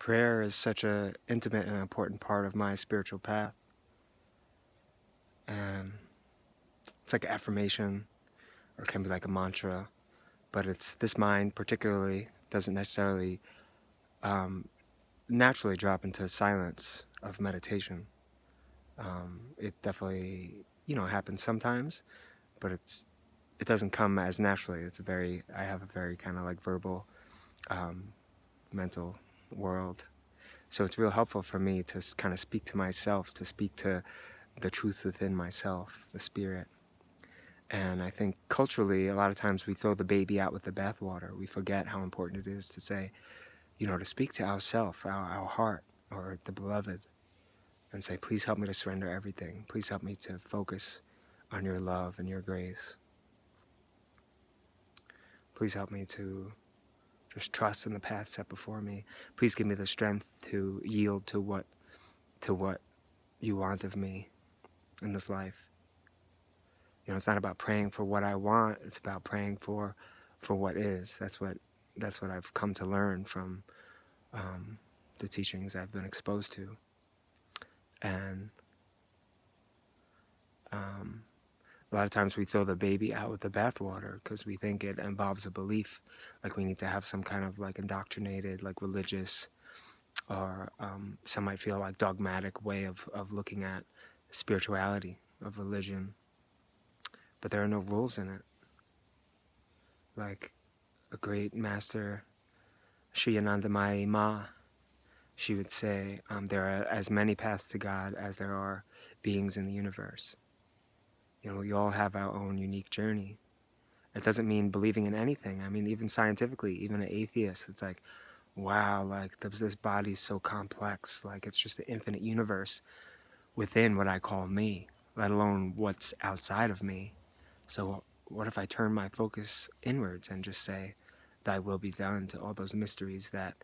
prayer is such an intimate and important part of my spiritual path. And it's like affirmation, or it can be like a mantra, but it's this mind particularly doesn't necessarily naturally drop into silence of meditation. It definitely, happens sometimes, but it doesn't come as naturally. I have a very kind of like verbal, mental world. So it's real helpful for me to kind of speak to myself, to speak to the truth within myself, the spirit. And I think culturally, a lot of times we throw the baby out with the bathwater. We forget how important it is to say, to speak to ourself, our heart, or the beloved, and say, please help me to surrender everything. Please help me to focus on your love and your grace. Please help me to just trust in the path set before me. Please give me the strength to yield to what you want of me in this life. It's not about praying for what I want. It's about praying for what is. That's what I've come to learn from the teachings I've been exposed to. And a lot of times we throw the baby out with the bathwater because we think it involves a belief, like we need to have some kind of like indoctrinated, like religious, or some might feel like dogmatic way of looking at spirituality, of religion. But there are no rules in it. Like a great master, Sri Anandamayi Ma, she would say, there are as many paths to God as there are beings in the universe. We all have our own unique journey. It doesn't mean believing in anything. I mean, even scientifically, even an atheist, it's like, wow, like this body's so complex. Like it's just the infinite universe within what I call me, let alone what's outside of me. So what if I turn my focus inwards and just say, thy will be done, to all those mysteries that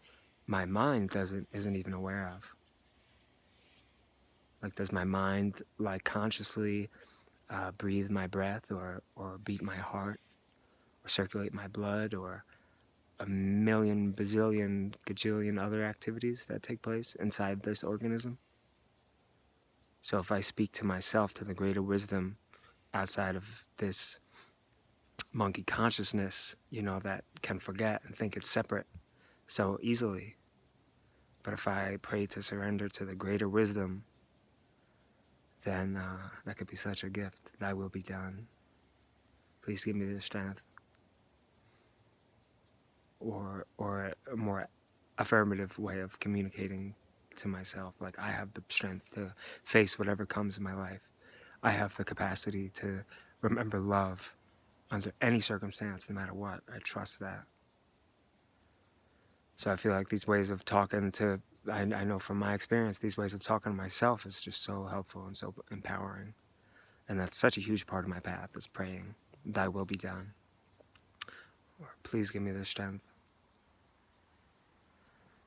my mind isn't even aware of? Like, does my mind like consciously breathe my breath, or beat my heart, or circulate my blood, or a million, bazillion, gajillion other activities that take place inside this organism? So if I speak to myself, to the greater wisdom outside of this monkey consciousness, that can forget and think it's separate so easily. But if I pray to surrender to the greater wisdom, then that could be such a gift. Thy will be done. Please give me the strength. Or a more affirmative way of communicating to myself. Like, I have the strength to face whatever comes in my life. I have the capacity to remember love under any circumstance, no matter what. I trust that. So I feel like these ways of talking to, I know from my experience, these ways of talking to myself is just so helpful and so empowering. And that's such a huge part of my path, is praying, thy will be done. Or please give me the strength.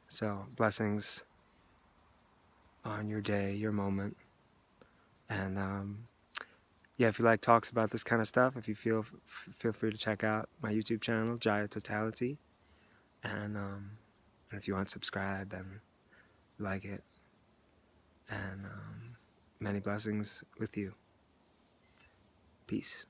So blessings on your day, your moment. And if you like talks about this kind of stuff, if you feel free to check out my YouTube channel, Jaya Totality. And if you want, subscribe and like it. And many blessings with you. Peace.